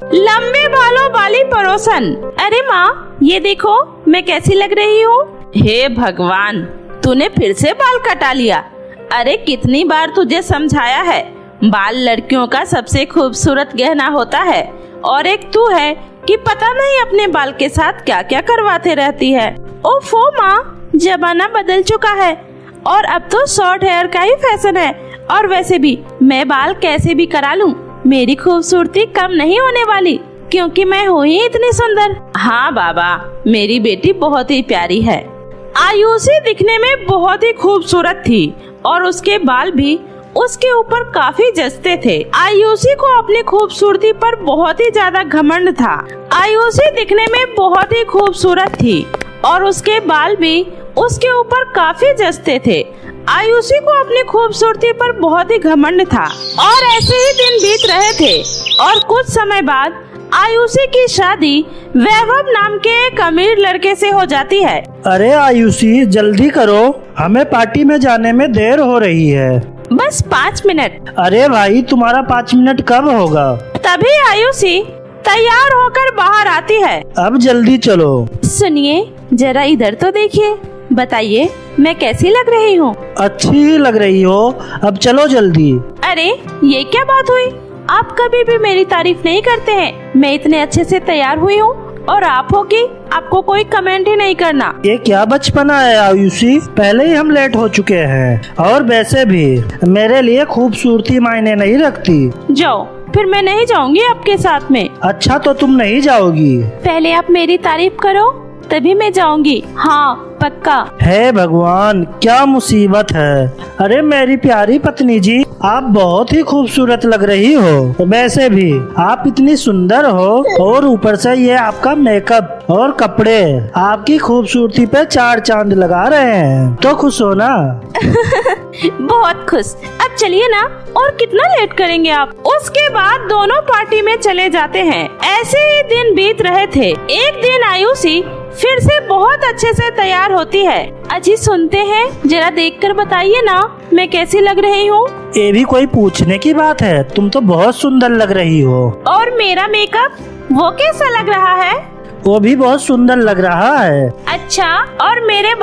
लंबे बालों वाली पड़ोसन। अरे माँ, ये देखो मैं कैसी लग रही हूँ। हे भगवान, तूने फिर से बाल कटा लिया। अरे कितनी बार तुझे समझाया है, बाल लड़कियों का सबसे खूबसूरत गहना होता है, और एक तू है कि पता नहीं अपने बाल के साथ क्या क्या करवाते रहती है। ओफो माँ, जमाना बदल चुका है और अब तो शॉर्ट हेयर का ही फैशन है। और वैसे भी मैं बाल कैसे भी करा लूं, मेरी खूबसूरती कम नहीं होने वाली, क्योंकि मैं हूँ ही इतनी सुंदर। हाँ बाबा, मेरी बेटी बहुत ही प्यारी है। आयुषी दिखने में बहुत ही खूबसूरत थी और उसके बाल भी उसके ऊपर काफी जचते थे। आयुषी को अपनी खूबसूरती पर बहुत ही ज्यादा घमंड था। आयुषी दिखने में बहुत ही खूबसूरत थी और उसके बाल भी उसके ऊपर काफी जचते थे। आयुषी को अपनी खूबसूरती पर बहुत ही घमंड था और ऐसे ही दिन बीत रहे थे और कुछ समय बाद आयुषी की शादी वैभव नाम के एक अमीर लड़के से हो जाती है। अरे आयुषी, जल्दी करो, हमें पार्टी में जाने में देर हो रही है। बस 5 मिनट। अरे भाई, तुम्हारा 5 मिनट कब होगा? तभी आयुषी तैयार होकर बाहर आती है। अब जल्दी चलो। सुनिए, जरा इधर तो देखिए, बताइए मैं कैसी लग रही हूँ? अच्छी लग रही हो, अब चलो जल्दी। अरे ये क्या बात हुई, आप कभी भी मेरी तारीफ नहीं करते हैं। मैं इतने अच्छे से तैयार हुई हूँ और आप हो कि आपको कोई कमेंट ही नहीं करना। ये क्या बचपना है आयुषी, पहले ही हम लेट हो चुके हैं और वैसे भी मेरे लिए खूबसूरती मायने नहीं रखती। जाओ, फिर मैं नहीं जाऊंगी आपके साथ में। अच्छा, तो तुम नहीं जाओगी? पहले आप मेरी तारीफ करो तभी मैं जाऊंगी। हाँ पक्का। हे भगवान, क्या मुसीबत है। अरे मेरी प्यारी पत्नी जी, आप बहुत ही खूबसूरत लग रही हो। वैसे भी आप इतनी सुंदर हो और ऊपर से ये आपका मेकअप और कपड़े आपकी खूबसूरती पे 4 चांद लगा रहे हैं। तो खुश हो ना? बहुत खुश। अब चलिए ना, और कितना लेट करेंगे आप। उसके बाद दोनों पार्टी में चले जाते हैं। ऐसे ही दिन बीत रहे थे। एक दिन आयुषी फिर से बहुत अच्छे से तैयार होती है। अजी सुनते हैं, जरा देखकर बताइए ना मैं कैसी लग रही हूँ? ये भी कोई पूछने की बात है, तुम तो बहुत सुंदर लग रही हो। और मेरा मेकअप, वो कैसा लग रहा है? वो भी बहुत सुंदर लग रहा है। अच्छा, और मेरे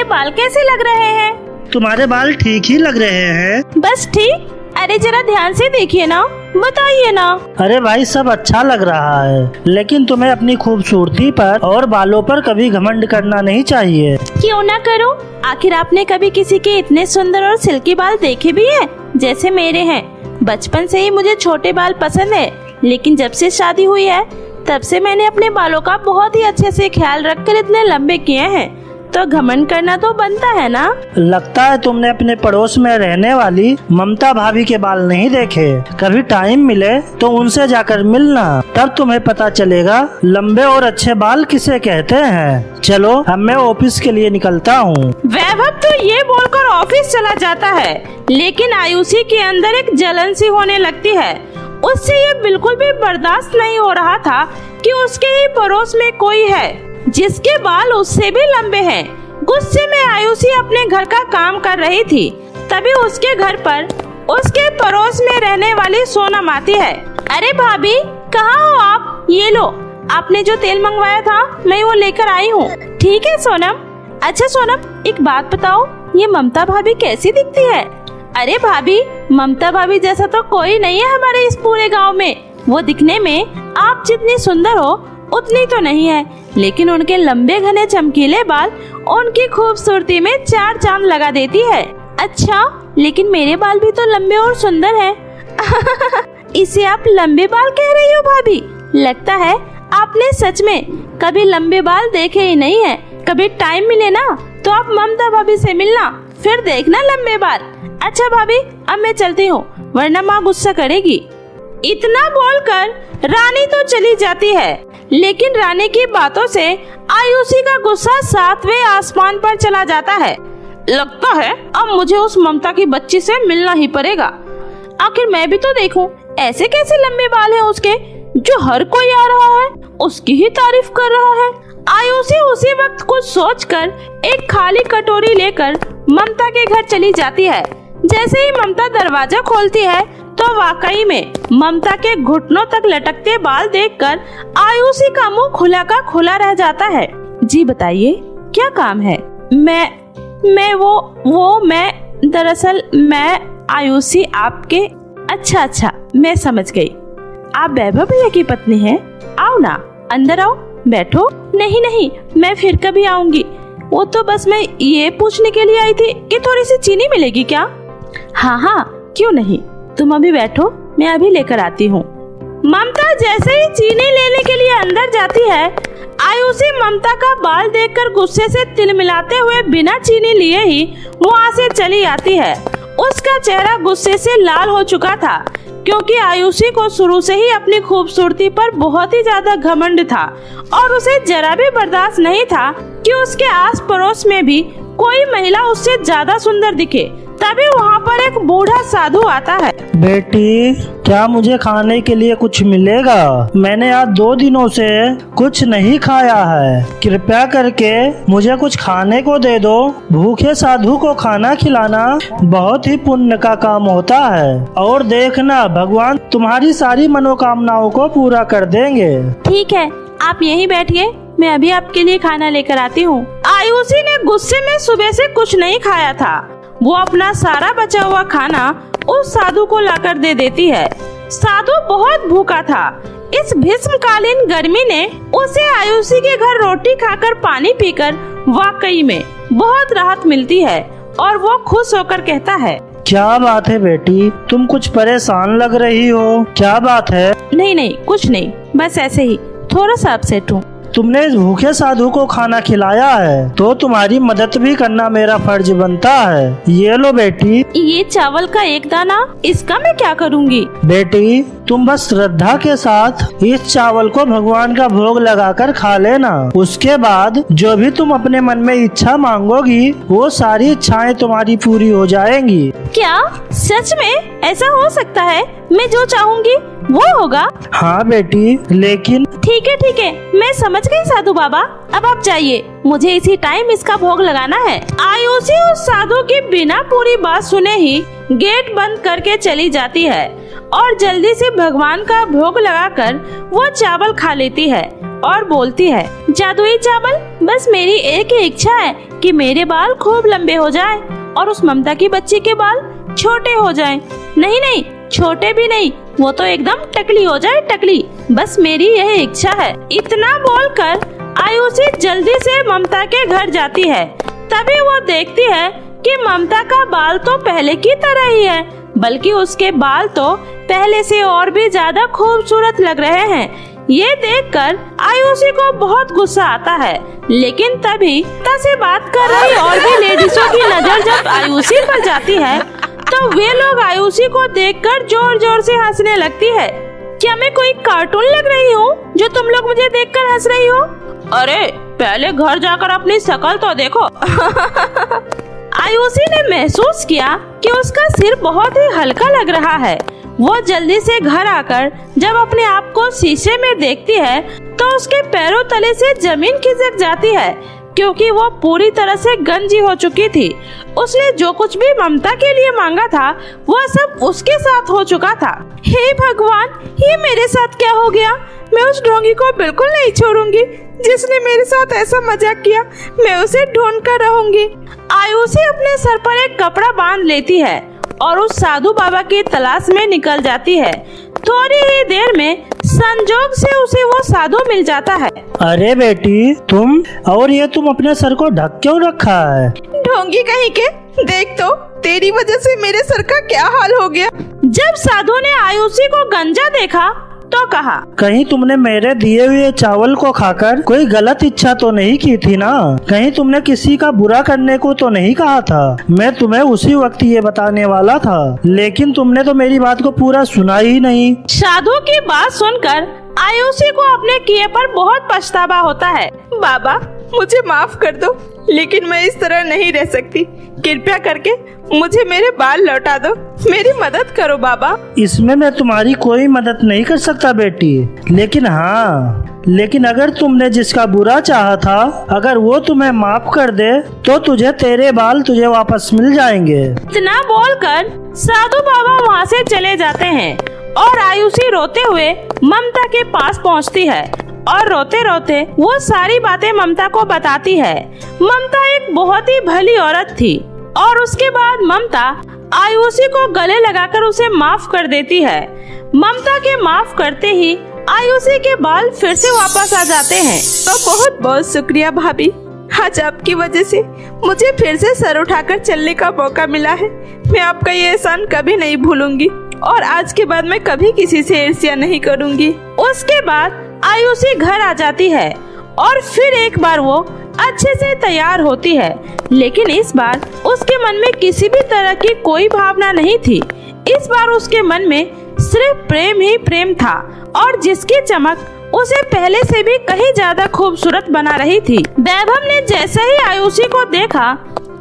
बाल कैसे लग रहे हैं? तुम्हारे बाल ठीक ही लग रहे हैं। बस ठीक? अरे जरा ध्यान से देखिए ना, बताइए ना। अरे भाई, सब अच्छा लग रहा है, लेकिन तुम्हें अपनी खूबसूरती पर और बालों पर कभी घमंड करना नहीं चाहिए। क्यों ना करूं? आखिर आपने कभी किसी के इतने सुंदर और सिल्की बाल देखे भी हैं, जैसे मेरे हैं? बचपन से ही मुझे छोटे बाल पसंद है, लेकिन जब से शादी हुई है तब से मैंने अपने बालों का बहुत ही अच्छे से ख्याल रखकर इतने लंबे किए हैं। तो घमंड करना तो बनता है ना। लगता है तुमने अपने पड़ोस में रहने वाली ममता भाभी के बाल नहीं देखे। कभी टाइम मिले तो उनसे जाकर मिलना, तब तुम्हें पता चलेगा लंबे और अच्छे बाल किसे कहते हैं। चलो, अब मैं ऑफिस के लिए निकलता हूँ। वैभव तो ये बोलकर ऑफिस चला जाता है, लेकिन आयुषी के अंदर एक जलन सी होने लगती है। उससे ये बिल्कुल भी बर्दाश्त नहीं हो रहा था कि उसके ही पड़ोस में कोई है जिसके बाल उससे भी लंबे हैं। गुस्से में आयुषी अपने घर का काम कर रही थी, तभी उसके घर पर उसके पड़ोस में रहने वाली सोनम आती है। अरे भाभी, कहाँ हो आप? ये लो, आपने जो तेल मंगवाया था मैं वो लेकर आई हूँ। ठीक है सोनम। अच्छा सोनम, एक बात बताओ, ये ममता भाभी कैसी दिखती है? अरे भाभी, ममता भाभी जैसा तो कोई नहीं है हमारे इस पूरे गाँव में। वो दिखने में आप जितनी सुंदर हो उतनी तो नहीं है, लेकिन उनके लंबे घने चमकीले बाल उनकी खूबसूरती में 4 चांद लगा देती है। अच्छा, लेकिन मेरे बाल भी तो लंबे और सुंदर हैं। इसे आप लंबे बाल कह रही हो भाभी? लगता है आपने सच में कभी लंबे बाल देखे ही नहीं है। कभी टाइम मिले ना तो आप ममता भाभी से मिलना, फिर देखना लंबे बाल। अच्छा भाभी, अब मैं चलती हूँ, वरना माँ गुस्सा करेगी। इतना बोलकर रानी तो चली जाती है, लेकिन रानी की बातों से आयुषी का गुस्सा 7वें आसमान पर चला जाता है। लगता है अब मुझे उस ममता की बच्ची से मिलना ही पड़ेगा। आखिर मैं भी तो देखूं, ऐसे कैसे लंबे बाल हैं उसके, जो हर कोई आ रहा है उसकी ही तारीफ कर रहा है। आयुषी उसी वक्त कुछ सोचकर एक खाली कटोरी लेकर ममता के घर चली जाती है। जैसे ही ममता दरवाजा खोलती है तो वाकई में ममता के घुटनों तक लटकते बाल देखकर आयुषी का मुंह खुला का खुला रह जाता है। जी बताइए, क्या काम है? मैं दरअसल मैं आयुषी आपके। अच्छा, मैं समझ गई। आप वैभव भैया की पत्नी हैं? आओ ना, अंदर आओ, बैठो। नहीं, मैं फिर कभी आऊंगी। वो तो बस मैं ये पूछने के लिए आई थी कि थोड़ी सी चीनी मिलेगी क्या? हाँ, क्यों नहीं, तुम अभी बैठो, मैं अभी लेकर आती हूँ। ममता जैसे ही चीनी लेने के लिए अंदर जाती है, आयुषी ममता का बाल देखकर गुस्से से तिलमिलाते हुए बिना चीनी लिए ही वहाँ से चली आती है। उसका चेहरा गुस्से से लाल हो चुका था, क्योंकि आयुषी को शुरू से ही अपनी खूबसूरती पर बहुत ही ज्यादा घमंड था और उसे जरा भी बर्दाश्त नहीं था कि उसके आस पड़ोस में भी कोई महिला उससे ज्यादा सुंदर दिखे। तभी वहाँ पर एक बूढ़ा साधु आता है। बेटी, क्या मुझे खाने के लिए कुछ मिलेगा? मैंने आज 2 दिनों से कुछ नहीं खाया है। कृपया करके मुझे कुछ खाने को दे दो। भूखे साधु को खाना खिलाना बहुत ही पुण्य का काम होता है और देखना, भगवान तुम्हारी सारी मनोकामनाओं को पूरा कर देंगे। ठीक है, आप यहीं बैठिए, मैं अभी आपके लिए खाना लेकर आती हूँ। आयुषी ने गुस्से में सुबह से कुछ नहीं खाया था। वो अपना सारा बचा हुआ खाना उस साधु को लाकर दे देती है। साधु बहुत भूखा था। इस भीष्मकालीन गर्मी ने उसे आयुषी के घर रोटी खाकर पानी पीकर वाकई में बहुत राहत मिलती है और वो खुश होकर कहता है, क्या बात है बेटी, तुम कुछ परेशान लग रही हो, क्या बात है? नहीं, कुछ नहीं, बस ऐसे ही थोड़ा सा अपसेट हूँ। तुमने इस भूखे साधु को खाना खिलाया है तो तुम्हारी मदद भी करना मेरा फर्ज बनता है। ये लो बेटी। ये चावल का एक दाना, इसका मैं क्या करूँगी? बेटी, तुम बस श्रद्धा के साथ इस चावल को भगवान का भोग लगाकर खा लेना। उसके बाद जो भी तुम अपने मन में इच्छा मांगोगी वो सारी इच्छाएं तुम्हारी पूरी हो जाएंगी। क्या सच में ऐसा हो सकता है? मैं जो चाहूँगी वो होगा? हाँ बेटी, लेकिन ठीक है, मैं समझ गई साधु बाबा। अब आप जाइए, मुझे इसी टाइम इसका भोग लगाना है। आयुषी उस साधु की बिना पूरी बात सुने ही गेट बंद करके चली जाती है और जल्दी से भगवान का भोग लगाकर वो चावल खा लेती है और बोलती है, जादुई चावल, बस मेरी एक ही इच्छा है कि मेरे बाल खूब लंबे हो जाएं और उस ममता की बच्ची के बाल छोटे हो जाएं। नहीं, छोटे भी नहीं, वो तो एकदम टकली हो जाए, टकली, बस मेरी यह इच्छा है। इतना बोलकर आयुषी जल्दी से ममता के घर जाती है। तभी वो देखती है कि ममता का बाल तो पहले की तरह ही है, बल्कि उसके बाल तो पहले से और भी ज्यादा खूबसूरत लग रहे हैं। ये देखकर आयुषी को बहुत गुस्सा आता है, लेकिन तभी से बात कर रही और भी लेडीजों की नजर जब आयुषी पर जाती है तो वे लोग आयुषी को देखकर जोर जोर से हंसने लगती है। क्या मैं कोई कार्टून लग रही हूँ जो तुम लोग मुझे देखकर हंस रही हो? अरे पहले घर जाकर अपनी शक्ल तो देखो। आयुषी ने महसूस किया कि उसका सिर बहुत ही हल्का लग रहा है। वो जल्दी से घर आकर जब अपने आप को शीशे में देखती है तो उसके पैरों तले से जमीन खिसक जाती है, क्योंकि वो पूरी तरह से गंजी हो चुकी थी। उसने जो कुछ भी ममता के लिए मांगा था वह सब उसके साथ हो चुका था। हे भगवान, ये मेरे साथ क्या हो गया? मैं उस ढोंगी को बिल्कुल नहीं छोड़ूंगी जिसने मेरे साथ ऐसा मजाक किया। मैं उसे ढूंढ कर रहूंगी। आयुषी अपने सर पर एक कपड़ा बांध लेती है और उस साधु बाबा की तलाश में निकल जाती है। थोड़ी ही देर में संजोग से उसे वो साधु मिल जाता है। अरे बेटी, तुम अपने सर को ढक क्यों रखा है? ढोंगी कहीं के, देख तो तेरी वजह से मेरे सर का क्या हाल हो गया। जब साधु ने आयुषी को गंजा देखा तो कहा, कहीं तुमने मेरे दिए हुए चावल को खाकर कोई गलत इच्छा तो नहीं की थी ना? कहीं तुमने किसी का बुरा करने को तो नहीं कहा था? मैं तुम्हें उसी वक्त ये बताने वाला था, लेकिन तुमने तो मेरी बात को पूरा सुना ही नहीं। साधु की बात सुनकर आयुषी को अपने किए पर बहुत पछतावा होता है। बाबा, मुझे माफ कर दो, लेकिन मैं इस तरह नहीं रह सकती। कृपया करके मुझे मेरे बाल लौटा दो, मेरी मदद करो बाबा। इसमें मैं तुम्हारी कोई मदद नहीं कर सकता बेटी, लेकिन हाँ, लेकिन अगर तुमने जिसका बुरा चाहा था, अगर वो तुम्हें माफ कर दे तो तुझे तेरे बाल तुझे वापस मिल जाएंगे। इतना बोलकर साधु बाबा वहाँ से चले जाते हैं और आयुषी रोते हुए ममता के पास पहुँचती है और रोते रोते वो सारी बातें ममता को बताती है। ममता एक बहुत ही भली औरत थी और उसके बाद ममता आयुषी को गले लगाकर उसे माफ कर देती है। ममता के माफ करते ही आयुषी के बाल फिर से वापस आ जाते हैं। तो बहुत बहुत शुक्रिया भाभी, आज आपकी वजह से मुझे फिर से सर उठाकर चलने का मौका मिला है। मैं आपका ये एहसान कभी नहीं भूलूंगी और आज के बाद मैं कभी किसी से ईर्ष्या नहीं करूंगी। उसके बाद आयुषी घर आ जाती है और फिर एक बार वो अच्छे से तैयार होती है, लेकिन इस बार उसके मन में किसी भी तरह की कोई भावना नहीं थी। इस बार उसके मन में सिर्फ प्रेम ही प्रेम था और जिसकी चमक उसे पहले से भी कहीं ज्यादा खूबसूरत बना रही थी। वैभव ने जैसे ही आयुषी को देखा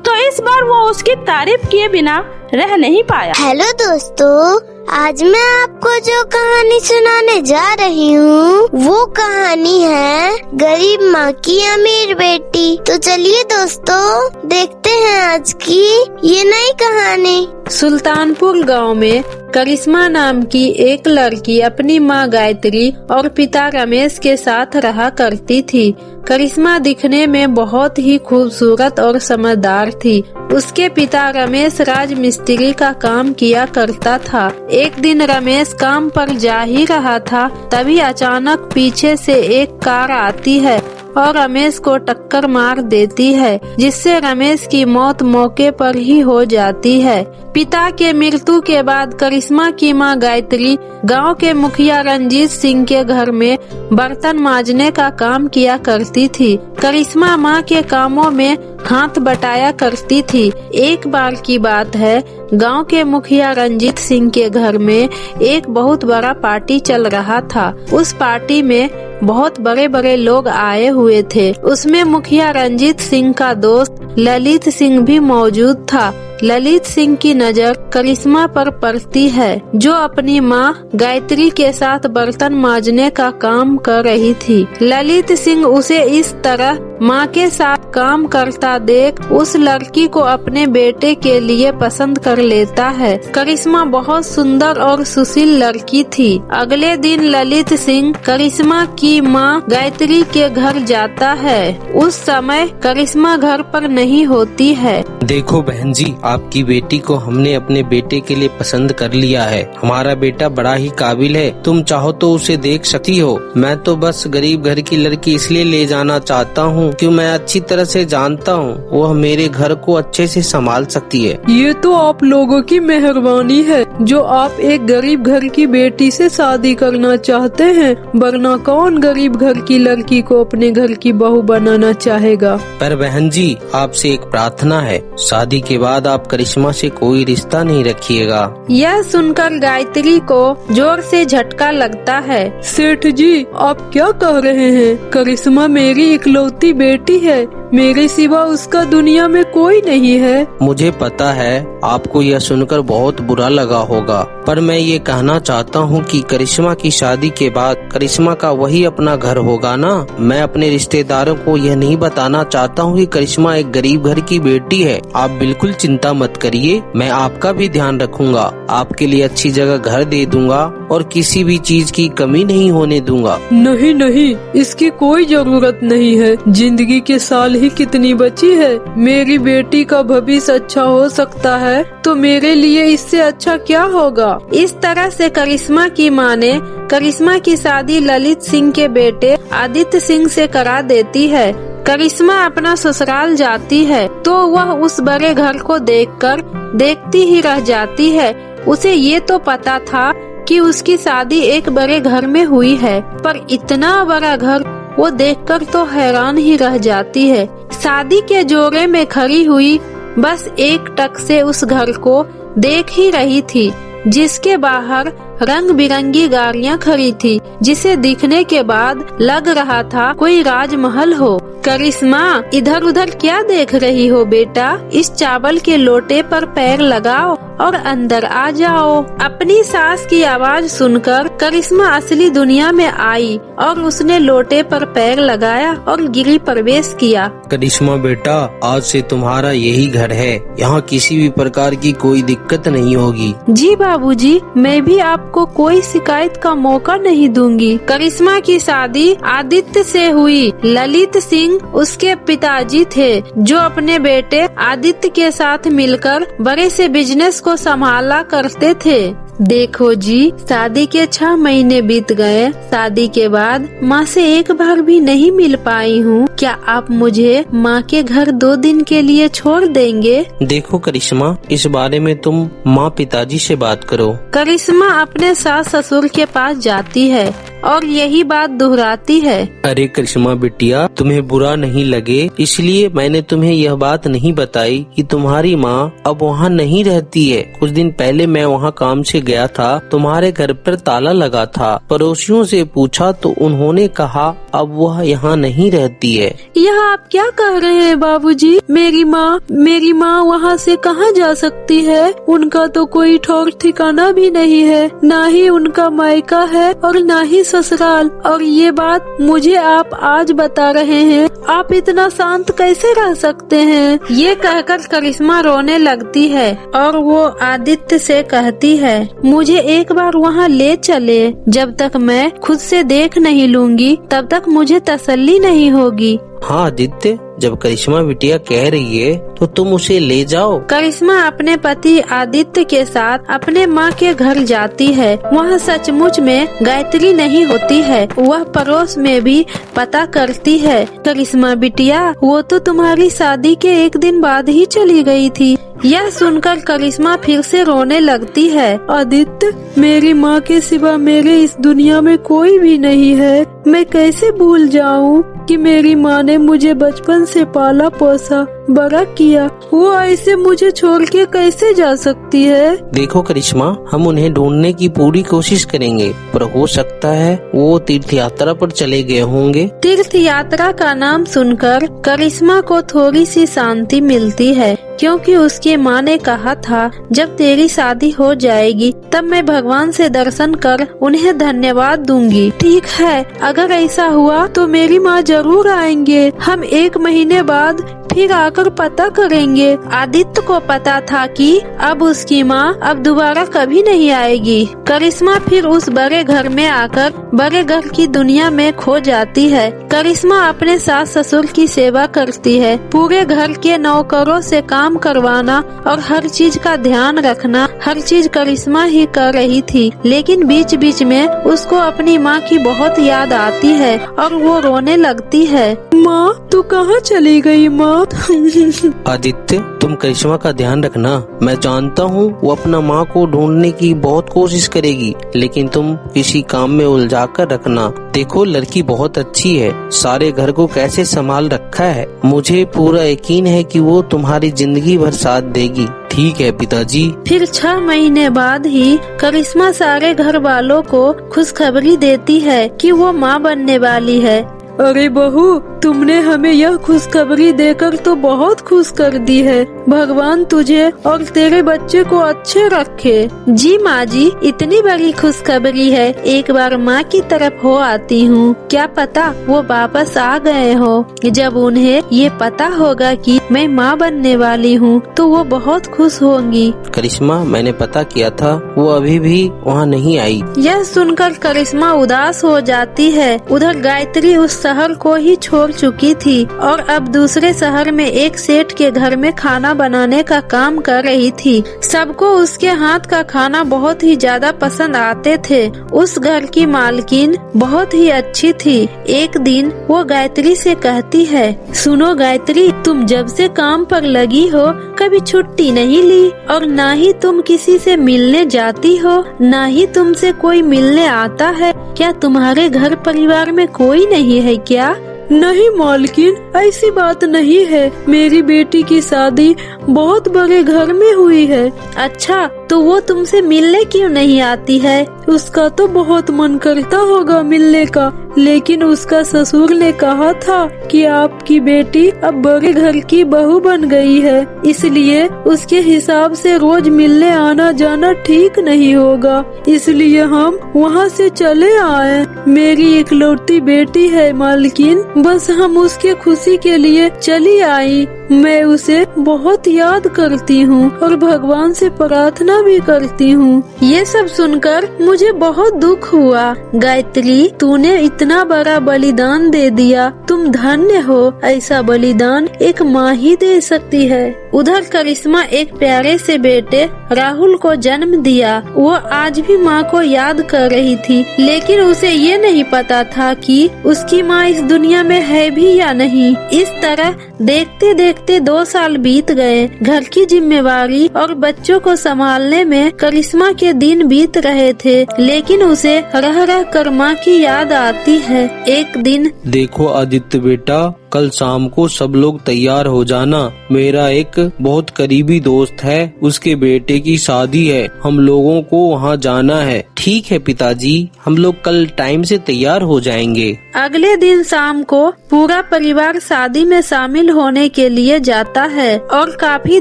तो इस बार वो उसकी तारीफ किए बिना रह नहीं पाया। हेलो दोस्तों, आज मैं आपको जो कहानी सुनाने जा रही हूँ वो कहानी है गरीब माँ की अमीर बेटी। तो चलिए दोस्तों देखते हैं आज की ये नई कहानी। सुल्तानपुर गांव में करिश्मा नाम की एक लड़की अपनी माँ गायत्री और पिता रमेश के साथ रहा करती थी। करिश्मा दिखने में बहुत ही खूबसूरत और समझदार थी। उसके पिता रमेश राजमिस्त्री का काम किया करता था। एक दिन रमेश काम पर जा ही रहा था, तभी अचानक पीछे से एक कार आती है और रमेश को टक्कर मार देती है, जिससे रमेश की मौत मौके पर ही हो जाती है। पिता के मृत्यु के बाद करिश्मा की मां गायत्री गांव के मुखिया रंजीत सिंह के घर में बर्तन मांजने का काम किया करती थी। करिश्मा मां के कामों में हाथ बटाया करती थी। एक बार की बात है, गांव के मुखिया रंजीत सिंह के घर में एक बहुत बड़ा पार्टी चल रहा था। उस पार्टी में बहुत बड़े बड़े लोग आए हुए थे। उसमें मुखिया रंजीत सिंह का दोस्त ललित सिंह भी मौजूद था। ललित सिंह की नजर करिश्मा पर पड़ती है, जो अपनी मां गायत्री के साथ बर्तन मांजने का काम कर रही थी। ललित सिंह उसे इस तरह मां के साथ काम करता देख उस लड़की को अपने बेटे के लिए पसंद कर लेता है। करिश्मा बहुत सुंदर और सुशील लड़की थी। अगले दिन ललित सिंह करिश्मा की मां गायत्री के घर जाता है। उस समय करिश्मा घर पर नहीं होती है। देखो बहन जी, आपकी बेटी को हमने अपने बेटे के लिए पसंद कर लिया है। हमारा बेटा बड़ा ही काबिल है, तुम चाहो तो उसे देख सकती हो। मैं तो बस गरीब घर की लड़की इसलिए ले जाना चाहता हूँ कि मैं अच्छी तरह से जानता हूँ वह मेरे घर को अच्छे से संभाल सकती है। ये तो आप लोगों की मेहरबानी है जो आप एक गरीब घर की बेटी से शादी करना चाहते हैं, वरना कौन गरीब घर की लड़की को अपने घर की बहू बनाना चाहेगा। पर बहन जी, आपसे एक प्रार्थना है, शादी के बाद आप करिश्मा से कोई रिश्ता नहीं रखिएगा। यह सुनकर गायत्री को जोर से झटका लगता है। सेठ जी, आप क्या कह रहे हैं? करिश्मा मेरी इकलौती बेटी है, मेरे सिवा उसका दुनिया में कोई नहीं है। मुझे पता है आपको यह सुनकर बहुत बुरा लगा होगा, पर मैं ये कहना चाहता हूँ कि करिश्मा की शादी के बाद करिश्मा का वही अपना घर होगा ना। मैं अपने रिश्तेदारों को यह नहीं बताना चाहता हूँ कि करिश्मा एक गरीब घर की बेटी है। आप बिल्कुल चिंता मत करिए, मैं आपका भी ध्यान रखूंगा, आपके लिए अच्छी जगह घर दे दूंगा और किसी भी चीज की कमी नहीं होने दूंगा। नहीं नहीं, इसकी कोई जरूरत नहीं है। जिंदगी के साल ही कितनी बची है। मेरी बेटी का भविष्य अच्छा हो सकता है तो मेरे लिए इससे अच्छा क्या होगा। इस तरह से करिश्मा की मां ने करिश्मा की शादी ललित सिंह के बेटे आदित्य सिंह से करा देती है। करिश्मा अपना ससुराल जाती है तो वह उस बड़े घर को देखकर देखती ही रह जाती है। उसे ये तो पता था कि उसकी शादी एक बड़े घर में हुई है, पर इतना बड़ा घर वो देखकर तो हैरान ही रह जाती है। शादी के जोड़े में खड़ी हुई बस एक टक से उस घर को देख ही रही थी, जिसके बाहर रंग बिरंगी गाड़ियां खड़ी थी, जिसे दिखने के बाद लग रहा था कोई राजमहल हो। करिश्मा, इधर उधर क्या देख रही हो बेटा? इस चावल के लोटे पर पैर लगाओ और अंदर आ जाओ। अपनी सास की आवाज सुनकर करिश्मा असली दुनिया में आई और उसने लोटे पर पैर लगाया और गृह प्रवेश किया। करिश्मा बेटा, आज से तुम्हारा यही घर है। यहाँ किसी भी प्रकार की कोई दिक्कत नहीं होगी। जी बाबूजी, मैं भी आपको कोई शिकायत का मौका नहीं दूंगी। करिश्मा की शादी आदित्य से हुई। ललित सिंह उसके पिताजी थे, जो अपने बेटे आदित्य के साथ मिलकर बड़े से बिजनेस को संभाला करते थे। देखो जी, शादी के 6 महीने बीत गए। शादी के बाद माँ से एक बार भी नहीं मिल पाई हूँ। क्या आप मुझे माँ के घर 2 दिन के लिए छोड़ देंगे? देखो करिश्मा, इस बारे में तुम माँ पिताजी से बात करो। करिश्मा अपने सास ससुर के पास जाती है और यही बात दोहराती है। अरे करिश्मा बिटिया, तुम्हें बुरा नहीं लगे इसलिए मैंने तुम्हें यह बात नहीं बताई कि तुम्हारी माँ अब वहाँ नहीं रहती है। कुछ दिन पहले मैं वहाँ काम से गया था, तुम्हारे घर पर ताला लगा था। पड़ोसियों से पूछा तो उन्होंने कहा अब वह यहाँ नहीं रहती है। यह आप क्या कह रहे हैं बाबूजी? मेरी माँ वहाँ से कहाँ जा सकती है? उनका तो कोई ठौर ठिकाना भी नहीं है, न ही उनका मायका है और न ही ससुराल। और ये बात मुझे आप आज बता रहे हैं। आप इतना शांत कैसे रह सकते हैं? ये कहकर करिश्मा रोने लगती है और वो आदित्य से कहती है, मुझे एक बार वहाँ ले चले। जब तक मैं खुद से देख नहीं लूंगी तब तक मुझे तसल्ली नहीं होगी। हाँ आदित्य, जब करिश्मा बिटिया कह रही है तो तुम उसे ले जाओ। करिश्मा अपने पति आदित्य के साथ अपने माँ के घर जाती है। वहाँ सचमुच में गायत्री नहीं होती है। वह पड़ोस में भी पता करती है। करिश्मा बिटिया, वो तो तुम्हारी शादी के 1 दिन बाद ही चली गई थी। यह सुनकर करिश्मा फिर से रोने लगती है। आदित्य, मेरी माँ के सिवा मेरे इस दुनिया में कोई भी नहीं है। मैं कैसे भूल जाऊँ कि मेरी माँ ने मुझे बचपन से पाला पोसा बड़ा किया। वो ऐसे मुझे छोड़ के कैसे जा सकती है? देखो करिश्मा, हम उन्हें ढूंढने की पूरी कोशिश करेंगे, पर हो सकता है वो तीर्थ यात्रा पर चले गए होंगे। तीर्थ यात्रा का नाम सुनकर करिश्मा को थोड़ी सी शांति मिलती है, क्योंकि उसकी माँ ने कहा था जब तेरी शादी हो जाएगी तब मैं भगवान से दर्शन कर उन्हें धन्यवाद दूंगी। ठीक है, अगर ऐसा हुआ तो मेरी माँ जरूर आएंगे। हम 1 महीने बाद फिर आकर पता करेंगे। आदित्य को पता था कि अब उसकी माँ अब दोबारा कभी नहीं आएगी। करिश्मा फिर उस बड़े घर में आकर बड़े घर की दुनिया में खो जाती है। करिश्मा अपने सास ससुर की सेवा करती है। पूरे घर के नौकरों से काम करवाना और हर चीज का ध्यान रखना, हर चीज करिश्मा ही कर रही थी। लेकिन बीच बीच में उसको अपनी माँ की बहुत याद आती है और वो रोने लगती है। माँ, तू कहाँ चली गई माँ? आदित्य, तुम करिश्मा का ध्यान रखना। मैं जानता हूँ वो अपना माँ को ढूंढने की बहुत कोशिश करेगी, लेकिन तुम किसी काम में उलझा कर रखना। देखो, लड़की बहुत अच्छी है, सारे घर को कैसे संभाल रखा है। मुझे पूरा यकीन है कि वो तुम्हारी जिंदगी भर साथ देगी। ठीक है पिताजी। फिर 6 महीने बाद ही करिश्मा सारे घर वालों को खुशखबरी देती है कि वो माँ बनने वाली है। अरे बहू, तुमने हमें यह खुशखबरी देकर तो बहुत खुश कर दी है। भगवान तुझे और तेरे बच्चे को अच्छे रखे। जी माँ जी, इतनी बड़ी खुशखबरी है, एक बार माँ की तरफ हो आती हूँ। क्या पता वो वापस आ गए हो। जब उन्हें ये पता होगा कि मैं माँ बनने वाली हूँ तो वो बहुत खुश होंगी। करिश्मा, मैंने पता किया था, वो अभी भी वहाँ नहीं आई। यह सुनकर करिश्मा उदास हो जाती है। उधर गायत्री उस शहर को ही छोड़ चुकी थी और अब दूसरे शहर में एक सेठ के घर में खाना बनाने का काम कर रही थी। सबको उसके हाथ का खाना बहुत ही ज्यादा पसंद आते थे। उस घर की मालकिन बहुत ही अच्छी थी। एक दिन वो गायत्री से कहती है, सुनो गायत्री, तुम जब से काम पर लगी हो कभी छुट्टी नहीं ली और न ही तुम किसी से मिलने जाती हो, न ही तुमसे कोई मिलने आता है। क्या तुम्हारे घर परिवार में कोई नहीं है क्या? नहीं मालकिन, ऐसी बात नहीं है। मेरी बेटी की शादी बहुत बड़े घर में हुई है। अच्छा, तो वो तुमसे मिलने क्यों नहीं आती है? उसका तो बहुत मन करता होगा मिलने का, लेकिन उसका ससुर ने कहा था कि आपकी बेटी अब बड़े घर की बहू बन गई है, इसलिए उसके हिसाब से रोज मिलने आना जाना ठीक नहीं होगा, इसलिए हम वहाँ से चले आए। मेरी इकलौती बेटी है मालकिन, बस हम उसके खुशी के लिए चली आई। मैं उसे बहुत याद करती हूँ और भगवान से प्रार्थना भी करती हूँ। ये सब सुनकर मुझे बहुत दुख हुआ। गायत्री, तूने इतना बड़ा बलिदान दे दिया, तुम धन्य हो। ऐसा बलिदान एक माँ ही दे सकती है। उधर करिश्मा एक प्यारे से बेटे राहुल को जन्म दिया। वो आज भी माँ को याद कर रही थी, लेकिन उसे ये नहीं पता था कि उसकी माँ इस दुनिया में है भी या नहीं। इस तरह देखते देखते 2 साल बीत गए। घर की जिम्मेवारी और बच्चों को संभालने में करिश्मा के दिन बीत रहे थे, लेकिन उसे रह रह कर माँ की याद आती है। एक दिन, देखो आदित्य बेटा, कल शाम को सब लोग तैयार हो जाना। मेरा एक बहुत करीबी दोस्त है, उसके बेटे की शादी है, हम लोगों को वहाँ जाना है। ठीक है पिताजी, हम लोग कल टाइम से तैयार हो जाएंगे। अगले दिन शाम को पूरा परिवार शादी में शामिल होने के लिए जाता है और काफी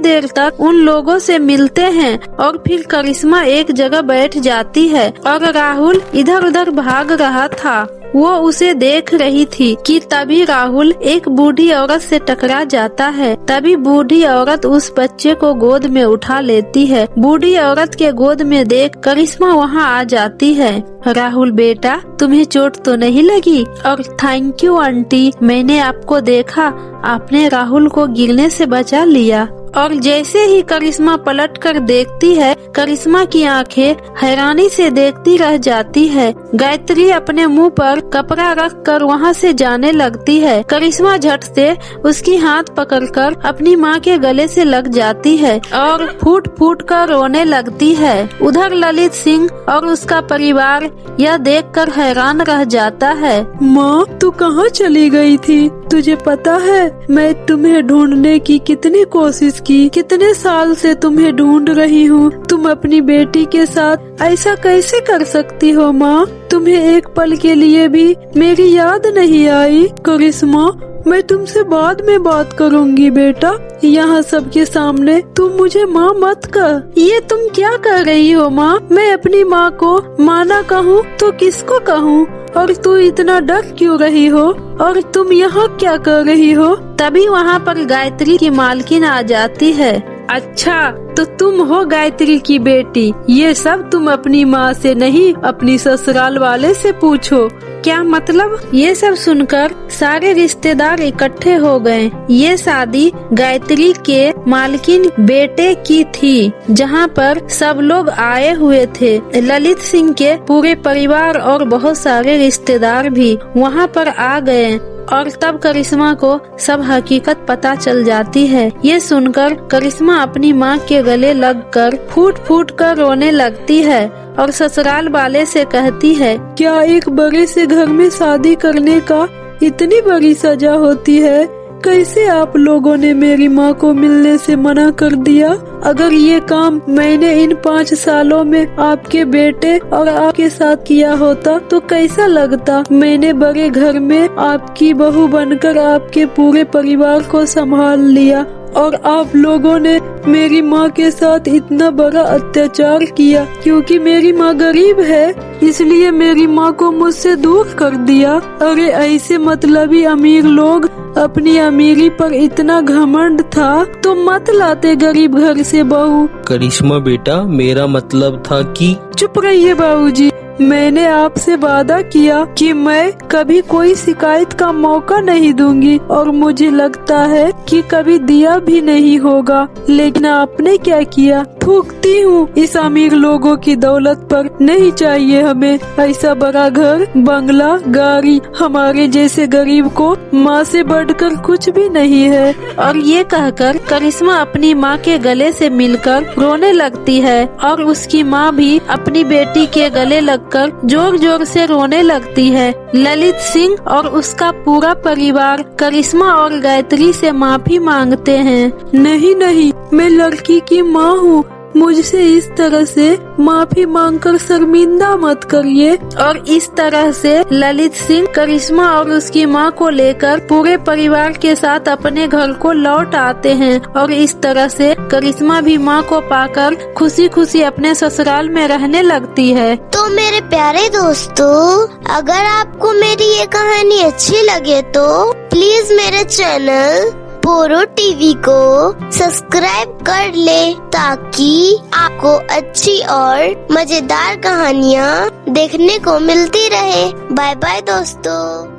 देर तक उन लोगों से मिलते हैं और फिर करिश्मा एक जगह बैठ जाती है और राहुल इधर उधर भाग रहा था। वो उसे देख रही थी कि तभी राहुल एक बूढ़ी औरत से टकरा जाता है। तभी बूढ़ी औरत उस बच्चे को गोद में उठा लेती है। बूढ़ी औरत के गोद में देख करिश्मा वहाँ आ जाती है। राहुल बेटा, तुम्हें चोट तो नहीं लगी? और थैंक यू आंटी, मैंने आपको देखा, आपने राहुल को गिरने से बचा लिया। और जैसे ही करिश्मा पलट कर देखती है, करिश्मा की आंखें हैरानी से देखती रह जाती है। गायत्री अपने मुंह पर कपड़ा रख कर वहाँ से जाने लगती है। करिश्मा झट से उसकी हाथ पकड़कर अपनी माँ के गले से लग जाती है और फूट फूट कर रोने लगती है। उधर ललित सिंह और उसका परिवार यह देखकर हैरान रह जाता है। माँ, तू कहाँ चली गई थी? तुझे पता है मैं तुम्हें ढूंढने की कितनी कोशिश की, कितने साल से तुम्हें ढूंढ रही हूँ। तुम अपनी बेटी के साथ ऐसा कैसे कर सकती हो माँ? तुम्हें एक पल के लिए भी मेरी याद नहीं आई? करिश्मा, मैं तुमसे बाद में बात करूंगी बेटा, यहाँ सबके सामने तुम मुझे माँ मत कर। ये तुम क्या कर रही हो माँ? मैं अपनी माँ को माँ ना कहूँ तो किसको कहूँ? और तू इतना डर क्यों रही हो? और तुम यहाँ क्या कर रही हो? तभी वहाँ पर गायत्री की मालकिन आ जाती है। अच्छा, तो तुम हो गायत्री की बेटी? ये सब तुम अपनी माँ से नहीं, अपनी ससुराल वाले से पूछो। क्या मतलब? ये सब सुनकर सारे रिश्तेदार इकट्ठे हो गए। ये शादी गायत्री के मालकिन बेटे की थी, जहाँ पर सब लोग आए हुए थे। ललित सिंह के पूरे परिवार और बहुत सारे रिश्तेदार भी वहाँ पर आ गए और तब करिश्मा को सब हकीकत पता चल जाती है। ये सुनकर करिश्मा अपनी माँ के गले लगकर फूट फूट कर रोने लगती है और ससुराल वाले से कहती है, क्या एक बड़े से घर में शादी करने का इतनी बड़ी सजा होती है? कैसे आप लोगों ने मेरी माँ को मिलने से मना कर दिया? अगर ये काम मैंने इन 5 सालों में आपके बेटे और आपके साथ किया होता तो कैसा लगता? मैंने बड़े घर में आपकी बहू बनकर आपके पूरे परिवार को संभाल लिया और आप लोगों ने मेरी माँ के साथ इतना बड़ा अत्याचार किया। क्योंकि मेरी माँ गरीब है, इसलिए मेरी माँ को मुझसे दूर कर दिया। अरे ऐसे मतलबी अमीर लोग अपनी अमीरी पर इतना घमंड था तो मत लाते गरीब घर से बहू। करिश्मा बेटा, मेरा मतलब था कि। चुप रहिए बाबूजी, मैंने आपसे वादा किया कि मैं कभी कोई शिकायत का मौका नहीं दूंगी और मुझे लगता है कि कभी दिया भी नहीं होगा, लेकिन आपने क्या किया? थूकती हूँ इस अमीर लोगों की दौलत पर। नहीं चाहिए हमें ऐसा बड़ा घर, बंगला, गाड़ी। हमारे जैसे गरीब को माँ से बढ़कर कुछ भी नहीं है। और ये कहकर करिश्मा अपनी माँ के गले से मिलकर रोने लगती है और उसकी माँ भी अपनी बेटी के गले लगकर जोर जोर से रोने लगती है। ललित सिंह और उसका पूरा परिवार करिश्मा और गायत्री से माफी मांगते हैं। नहीं नहीं, मैं लड़की की माँ हूँ, मुझसे इस तरह से माफी मांगकर शर्मिंदा मत करिए। और इस तरह से ललित सिंह करिश्मा और उसकी माँ को लेकर पूरे परिवार के साथ अपने घर को लौट आते हैं और इस तरह से करिश्मा भी माँ को पाकर खुशी खुशी अपने ससुराल में रहने लगती है। तो मेरे प्यारे दोस्तों, अगर आपको मेरी ये कहानी अच्छी लगे तो प्लीज मेरे चैनल पोरो टीवी को सब्सक्राइब कर ले ताकि आपको अच्छी और मजेदार कहानियाँ देखने को मिलती रहे। बाय बाय दोस्तों।